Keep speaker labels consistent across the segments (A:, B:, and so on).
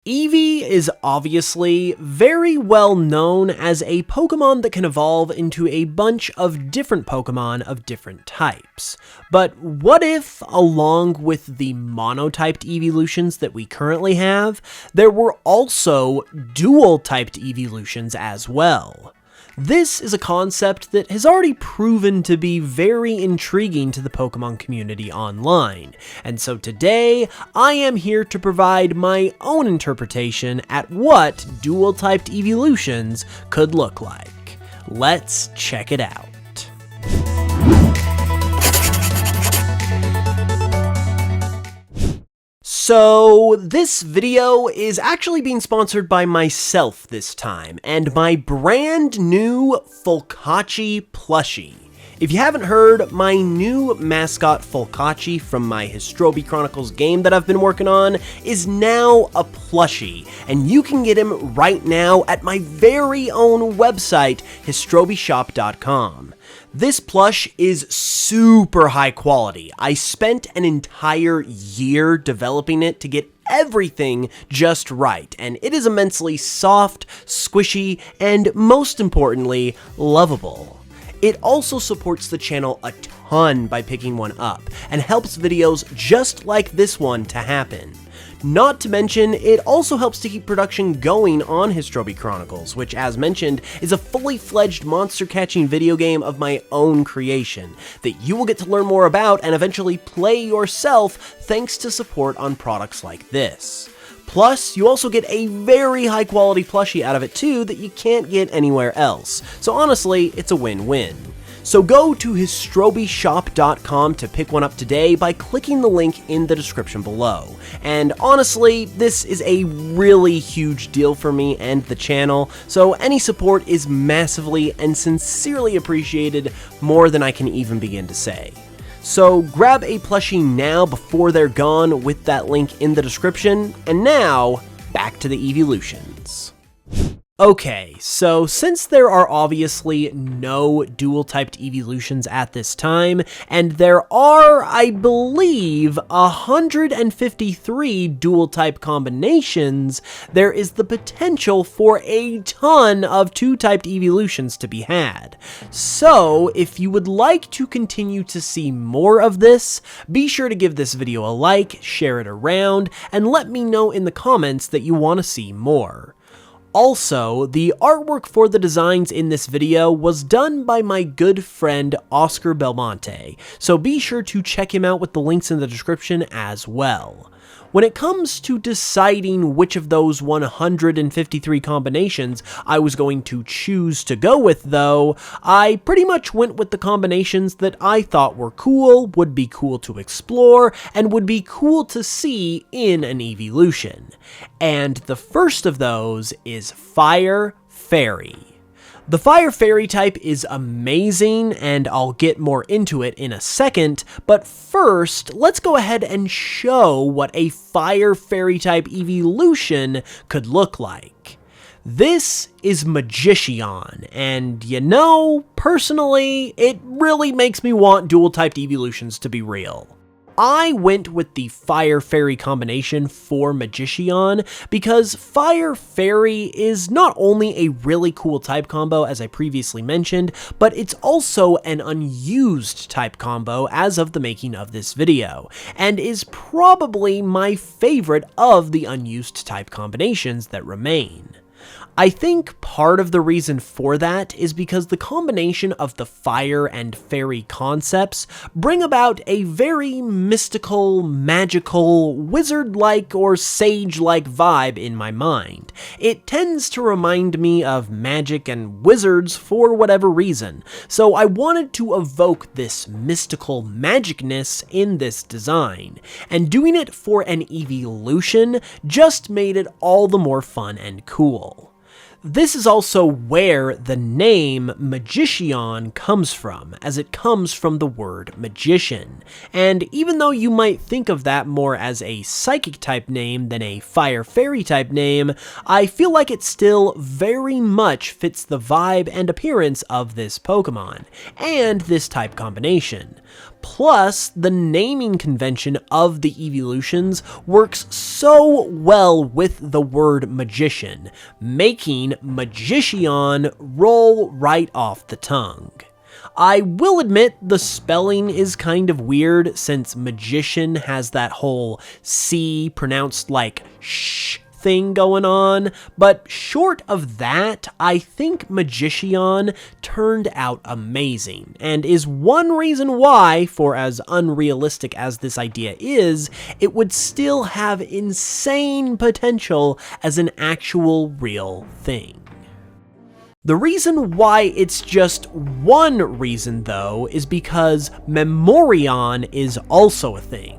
A: Eevee is obviously very well known as a Pokemon that can evolve into a bunch of different Pokemon of different types. But what if, along with the monotyped Eeveelutions that we currently have, there were also dual-typed Eeveelutions as well? This is a concept that has already proven to be very intriguing to the Pokemon community online, and so today I am here to provide my own interpretation at what dual-typed Eeveelutions could look like. Let's check it out. So this video is actually being sponsored by myself this time, and my brand new Folkachi Plushie. If you haven't heard, my new mascot Folkachi from my Histrobi Chronicles game that I've been working on is now a plushie, and you can get him right now at my very own website, HistrobiShop.com. This plush is super high quality. I spent an entire year developing it to get everything just right, and it is immensely soft, squishy, and most importantly, lovable. It also supports the channel a ton by picking one up, and helps videos just like this one to happen. Not to mention, it also helps to keep production going on Histrobi Chronicles, which, as mentioned, is a fully fledged monster-catching video game of my own creation, that you will get to learn more about and eventually play yourself thanks to support on products like this. Plus, you also get a very high-quality plushie out of it too that you can't get anywhere else, so honestly, it's a win-win. So go to HistrobiShop.com to pick one up today by clicking the link in the description below. And honestly, this is a really huge deal for me and the channel, so any support is massively and sincerely appreciated, more than I can even begin to say. So grab a plushie now before they're gone with that link in the description, and now, back to the Eeveelutions. Okay, so since there are obviously no dual-typed Eeveelutions at this time, and there are, I believe, 153 dual-type combinations, there is the potential for a ton of two-typed Eeveelutions to be had. So, if you would like to continue to see more of this, be sure to give this video a like, share it around, and let me know in the comments that you want to see more. Also, the artwork for the designs in this video was done by my good friend Oscar Belmonte, so be sure to check him out with the links in the description as well. When it comes to deciding which of those 153 combinations I was going to choose to go with though, I pretty much went with the combinations that I thought were cool, would be cool to explore, and would be cool to see in an Eeveelution. And the first of those is Fire Fairy. The Fire Fairy type is amazing, and I'll get more into it in a second, but first, let's go ahead and show what a Fire Fairy type Eeveelution could look like. This is Magician, and you know, personally, it really makes me want dual-typed Eeveelutions to be real. I went with the Fire Fairy combination for Magician because Fire Fairy is not only a really cool type combo as I previously mentioned, but it's also an unused type combo as of the making of this video, and is probably my favorite of the unused type combinations that remain. I think part of the reason for that is because the combination of the fire and fairy concepts bring about a very mystical, magical, wizard-like or sage-like vibe in my mind. It tends to remind me of magic and wizards for whatever reason, so I wanted to evoke this mystical magicness in this design, and doing it for an Eeveelution just made it all the more fun and cool. This is also where the name Magician comes from, as it comes from the word magician. And even though you might think of that more as a psychic type name than a fire fairy type name, I feel like it still very much fits the vibe and appearance of this Pokemon, and this type combination. Plus, the naming convention of the Eeveelutions works so well with the word magician, making Magician roll right off the tongue. I will admit the spelling is kind of weird since magician has that whole C pronounced like sh thing going on, but short of that, I think Magician turned out amazing, and is one reason why, for as unrealistic as this idea is, it would still have insane potential as an actual real thing. The reason why it's just one reason, though, is because Vaporeon is also a thing.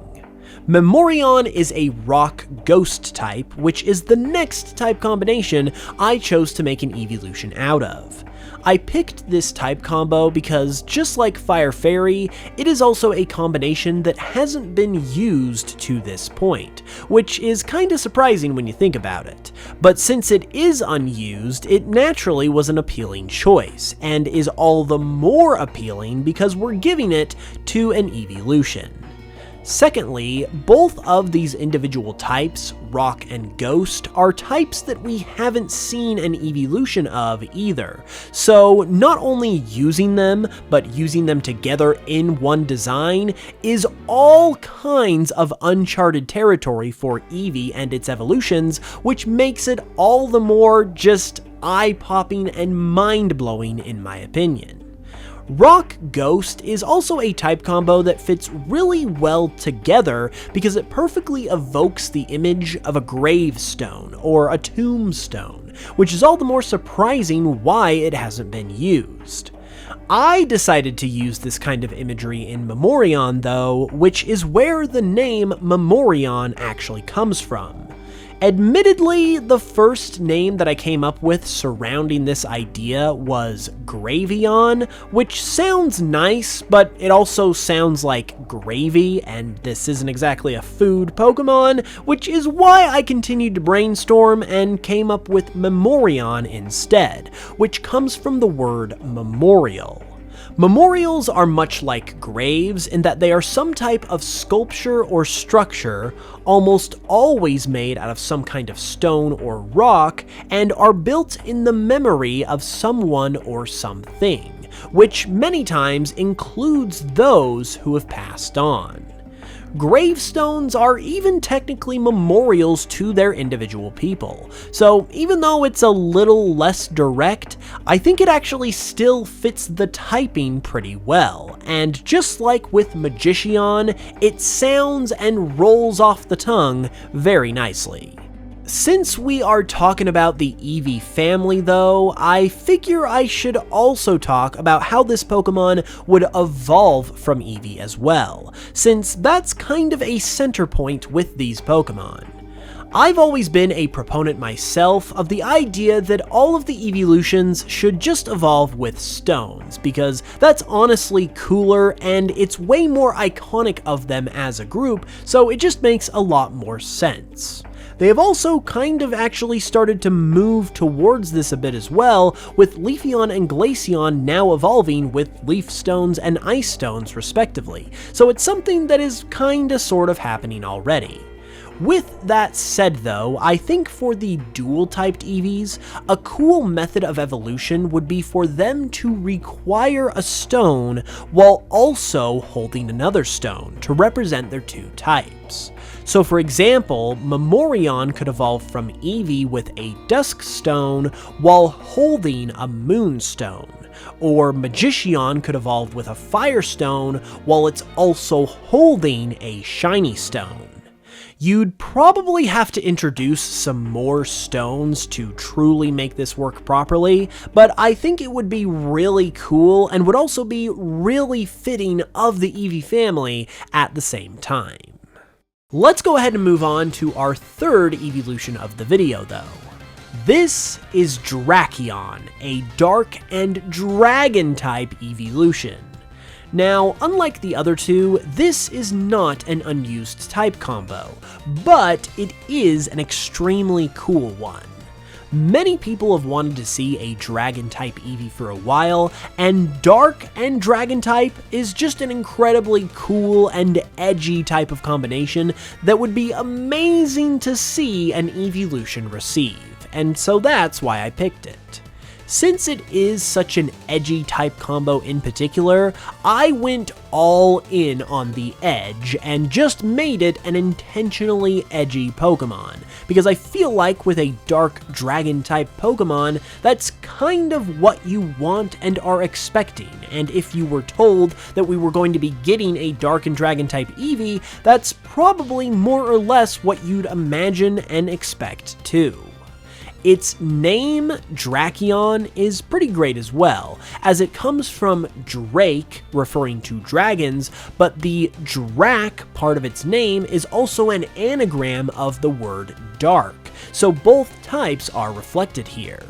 A: Vaporeon is a rock ghost type, which is the next type combination I chose to make an Eeveelution out of. I picked this type combo because, just like Fire Fairy, it is also a combination that hasn't been used to this point, which is kinda surprising when you think about it. But since it is unused, it naturally was an appealing choice, and is all the more appealing because we're giving it to an Eeveelution. Secondly, both of these individual types, Rock and Ghost, are types that we haven't seen an Eeveelution of either, so not only using them, but using them together in one design is all kinds of uncharted territory for Eevee and its evolutions, which makes it all the more just eye-popping and mind-blowing in my opinion. Rock Ghost is also a type combo that fits really well together because it perfectly evokes the image of a gravestone or a tombstone, which is all the more surprising why it hasn't been used. I decided to use this kind of imagery in Vaporeon though, which is where the name Vaporeon actually comes from. Admittedly, the first name that I came up with surrounding this idea was Graveon, which sounds nice, but it also sounds like gravy, and this isn't exactly a food Pokemon, which is why I continued to brainstorm and came up with Vaporeon instead, which comes from the word memorial. Memorials are much like graves in that they are some type of sculpture or structure, almost always made out of some kind of stone or rock, and are built in the memory of someone or something, which many times includes those who have passed on. Gravestones are even technically memorials to their individual people, so even though it's a little less direct, I think it actually still fits the typing pretty well, and just like with Magician, it sounds and rolls off the tongue very nicely. Since we are talking about the Eevee family though, I figure I should also talk about how this Pokemon would evolve from Eevee as well, since that's kind of a center point with these Pokemon. I've always been a proponent myself of the idea that all of the Eeveelutions should just evolve with stones, because that's honestly cooler and it's way more iconic of them as a group, so it just makes a lot more sense. They have also kind of actually started to move towards this a bit as well, with Leafeon and Glaceon now evolving with Leaf Stones and Ice Stones respectively, so it's something that is kinda sort of happening already. With that said though, I think for the dual-typed Eevees, a cool method of evolution would be for them to require a stone while also holding another stone to represent their two types. So for example, Vaporeon could evolve from Eevee with a Dusk Stone while holding a Moonstone, or Magician could evolve with a Fire Stone while it's also holding a Shiny Stone. You'd probably have to introduce some more stones to truly make this work properly, but I think it would be really cool and would also be really fitting of the Eevee family at the same time. Let's go ahead and move on to our third Eeveelution of the video though. This is Drakion, a dark and dragon type Eeveelution. Now, unlike the other two, this is not an unused type combo, but it is an extremely cool one. Many people have wanted to see a Dragon-type Eevee for a while, and Dark and Dragon-type is just an incredibly cool and edgy type of combination that would be amazing to see an Eeveelution receive, and so that's why I picked it. Since it is such an edgy type combo in particular, I went all in on the edge and just made it an intentionally edgy Pokemon, because I feel like with a dark dragon type Pokemon, that's kind of what you want and are expecting, and if you were told that we were going to be getting a dark and dragon type Eevee, that's probably more or less what you'd imagine and expect too. Its name, Drakion, is pretty great as well, as it comes from Drake, referring to dragons, but the Drak part of its name is also an anagram of the word dark, so both types are reflected here.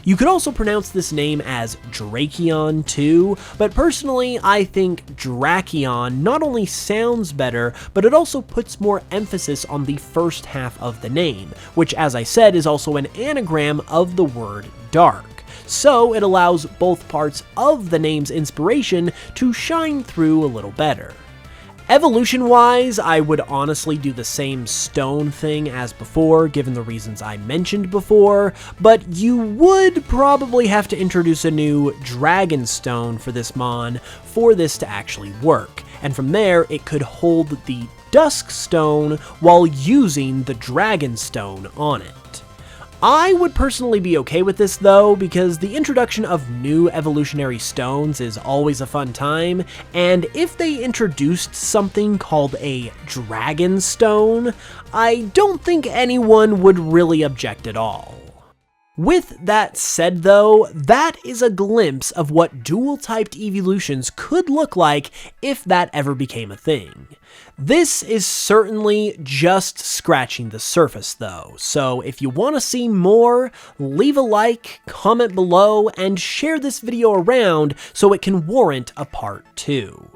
A: You could also pronounce this name as Drakion too, but personally I think Drakion not only sounds better, but it also puts more emphasis on the first half of the name, which as I said is also an anagram of the word dark. So it allows both parts of the name's inspiration to shine through a little better. Evolution-wise, I would honestly do the same stone thing as before, given the reasons I mentioned before, but you would probably have to introduce a new Dragon Stone for this Mon for this to actually work, and from there it could hold the Dusk Stone while using the Dragon Stone on it. I would personally be okay with this though, because the introduction of new evolutionary stones is always a fun time, and if they introduced something called a Dragon Stone, I don't think anyone would really object at all. With that said though, that is a glimpse of what dual-typed Eeveelutions could look like if that ever became a thing. This is certainly just scratching the surface though, so if you want to see more, leave a like, comment below, and share this video around so it can warrant a part 2.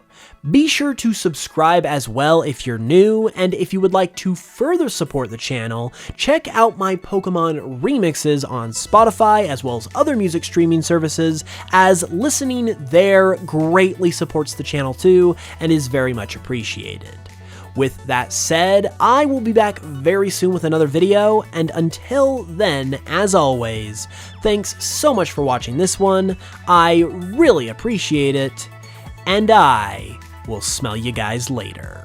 A: Be sure to subscribe as well if you're new, and if you would like to further support the channel, check out my Pokemon remixes on Spotify as well as other music streaming services, as listening there greatly supports the channel too and is very much appreciated. With that said, I will be back very soon with another video, and until then, as always, thanks so much for watching this one, I really appreciate it, and I will smell you guys later.